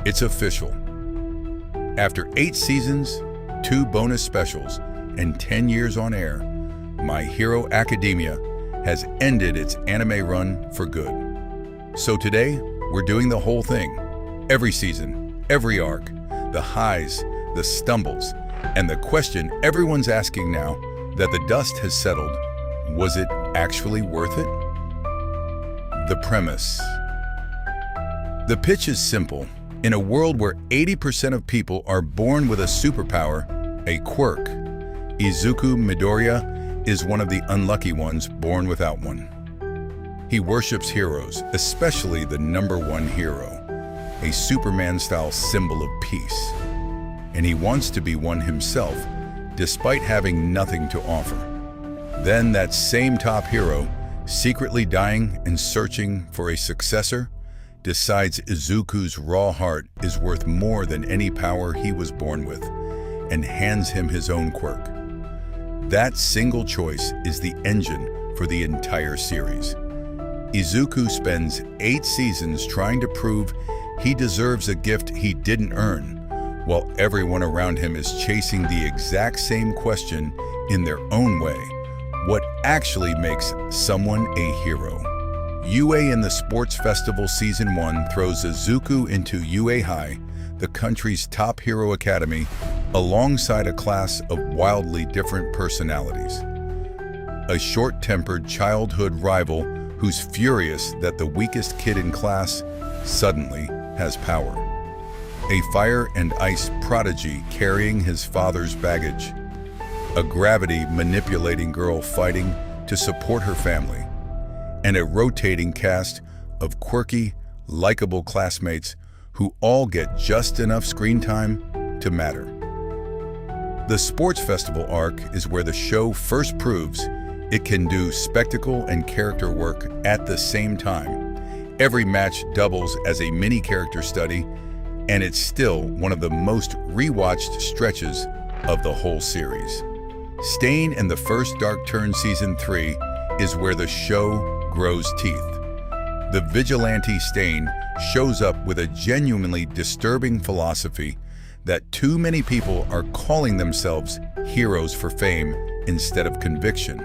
It's official. After 8 seasons, 2 bonus specials, and 10 years on air, My Hero Academia has ended its anime run for good. So today, we're doing the whole thing. Every season, every arc, the highs, the stumbles, and the question everyone's asking now that the dust has settled, was it actually worth it? The premise. The pitch is simple. In a world where 80% of people are born with a superpower, a quirk, Izuku Midoriya is one of the unlucky ones born without one. He worships heroes, especially the #1 hero, a Superman-style symbol of peace. And he wants to be one himself, despite having nothing to offer. Then that same top hero, secretly dying and searching for a successor, decides Izuku's raw heart is worth more than any power he was born with, and hands him his own quirk. That single choice is the engine for the entire series. Izuku spends 8 seasons trying to prove he deserves a gift he didn't earn, while everyone around him is chasing the exact same question in their own way. What actually makes someone a hero? UA in the Sports Festival Season 1 throws Izuku into UA High, the country's top hero academy, alongside a class of wildly different personalities. A short-tempered childhood rival who's furious that the weakest kid in class suddenly has power. A fire and ice prodigy carrying his father's baggage. A gravity-manipulating girl fighting to support her family. And a rotating cast of quirky, likable classmates who all get just enough screen time to matter. The Sports Festival arc is where the show first proves it can do spectacle and character work at the same time. Every match doubles as a mini character study, and it's still one of the most rewatched stretches of the whole series. Stain and the First Dark Turn Season 3 is where the show grows teeth. The vigilante Stain shows up with a genuinely disturbing philosophy that too many people are calling themselves heroes for fame instead of conviction.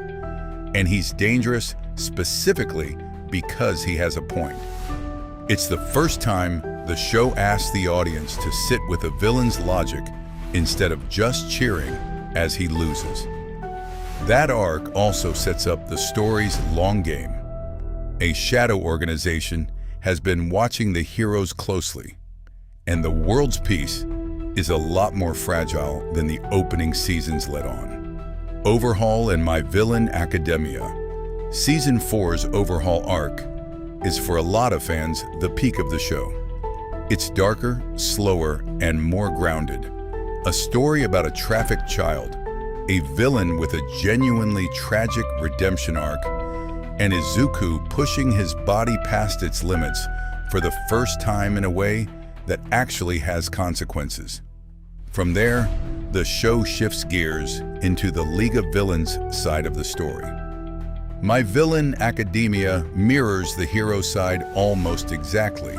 And he's dangerous specifically because he has a point. It's the first time the show asks the audience to sit with a villain's logic instead of just cheering as he loses. That arc also sets up the story's long game. A shadow organization has been watching the heroes closely, and the world's peace is a lot more fragile than the opening seasons let on. Overhaul and My Villain Academia. Season 4's Overhaul arc is for a lot of fans the peak of the show. It's darker, slower, and more grounded. A story about a trafficked child, a villain with a genuinely tragic redemption arc, and Izuku pushing his body past its limits for the first time in a way that actually has consequences. From there, the show shifts gears into the League of Villains side of the story. My Villain Academia mirrors the hero side almost exactly.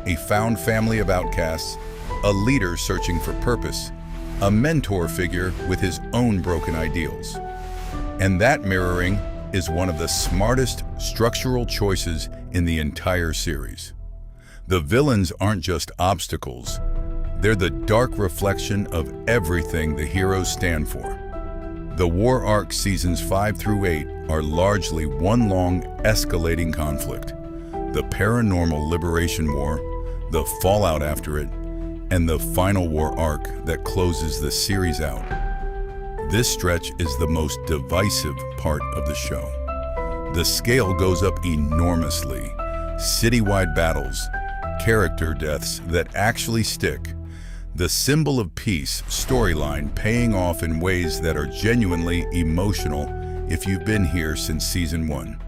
A found family of outcasts, a leader searching for purpose, a mentor figure with his own broken ideals. And that mirroring is one of the smartest structural choices in the entire series. The villains aren't just obstacles, they're the dark reflection of everything the heroes stand for. The War Arc Seasons 5 through 8 are largely one long, escalating conflict. The Paranormal Liberation War, the fallout after it, and the final war arc that closes the series out. This stretch is the most divisive part of the show. The scale goes up enormously. Citywide battles, character deaths that actually stick, the symbol of peace storyline paying off in ways that are genuinely emotional if you've been here since Season 1.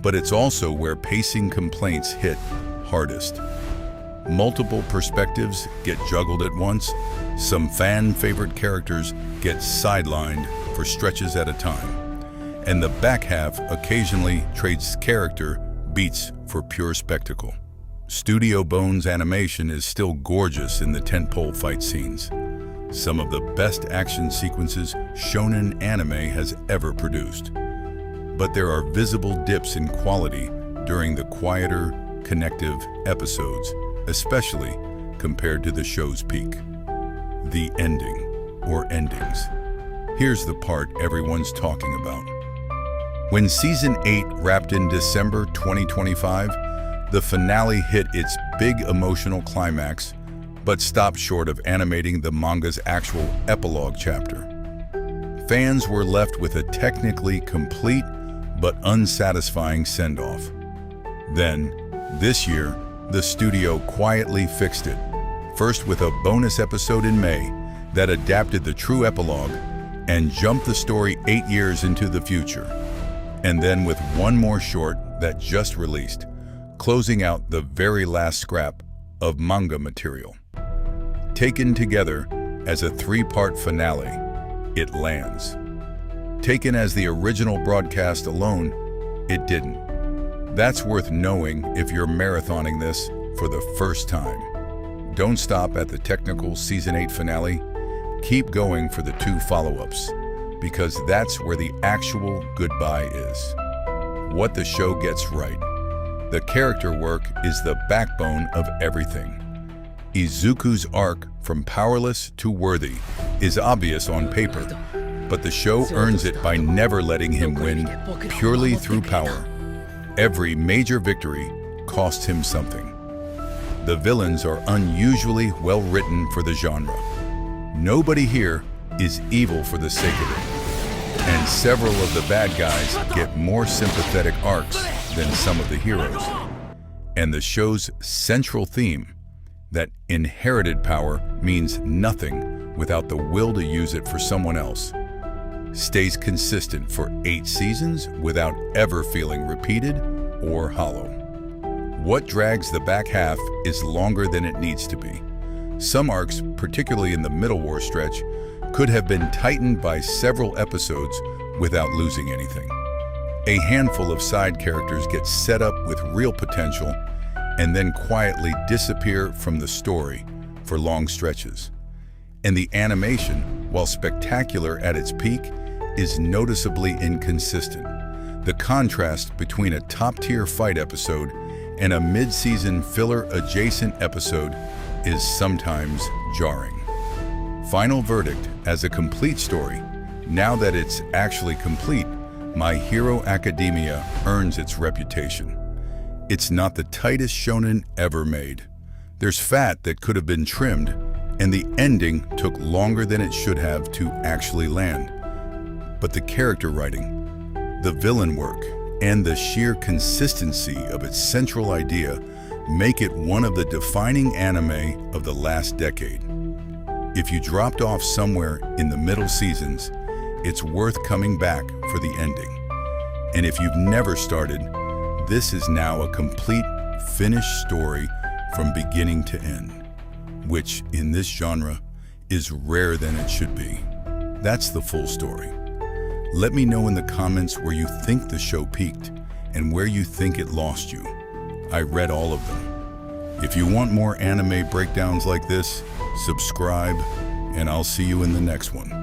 But it's also where pacing complaints hit hardest. Multiple perspectives get juggled at once. Some fan-favorite characters get sidelined for stretches at a time. And the back half occasionally trades character beats for pure spectacle. Studio Bones animation is still gorgeous in the tentpole fight scenes. Some of the best action sequences shonen anime has ever produced. But there are visible dips in quality during the quieter, connective episodes, especially compared to the show's peak. The ending, or endings. Here's the part everyone's talking about. When Season 8 wrapped in December 2025, the finale hit its big emotional climax, but stopped short of animating the manga's actual epilogue chapter. Fans were left with a technically complete but unsatisfying send-off. Then, this year, the studio quietly fixed it, first with a bonus episode in May that adapted the true epilogue and jumped the story 8 years into the future, and then with one more short that just released, closing out the very last scrap of manga material. Taken together as a 3-part finale, it lands. Taken as the original broadcast alone, it didn't. That's worth knowing if you're marathoning this for the first time. Don't stop at the technical Season 8 finale. Keep going for the 2 follow-ups, because that's where the actual goodbye is. What the show gets right. The character work is the backbone of everything. Izuku's arc from powerless to worthy is obvious on paper, but the show earns it by never letting him win purely through power. Every major victory costs him something. The villains are unusually well written for the genre. Nobody here is evil for the sake of it, and several of the bad guys get more sympathetic arcs than some of the heroes. And the show's central theme, that inherited power means nothing without the will to use it for someone else, stays consistent for 8 seasons without ever feeling repeated or hollow. What drags the back half is longer than it needs to be. Some arcs, particularly in the Middle War stretch, could have been tightened by several episodes without losing anything. A handful of side characters get set up with real potential and then quietly disappear from the story for long stretches. And the animation, while spectacular at its peak, is noticeably inconsistent. The contrast between a top-tier fight episode and a mid-season filler-adjacent episode is sometimes jarring. Final verdict as a complete story. Now that it's actually complete, My Hero Academia earns its reputation. It's not the tightest shonen ever made. There's fat that could have been trimmed, and the ending took longer than it should have to actually land. But the character writing, the villain work, and the sheer consistency of its central idea make it one of the defining anime of the last decade. If you dropped off somewhere in the middle seasons, it's worth coming back for the ending. And if you've never started, this is now a complete, finished story from beginning to end, which, in this genre, is rarer than it should be. That's the full story. Let me know in the comments where you think the show peaked and where you think it lost you. I read all of them. If you want more anime breakdowns like this, subscribe, and I'll see you in the next one.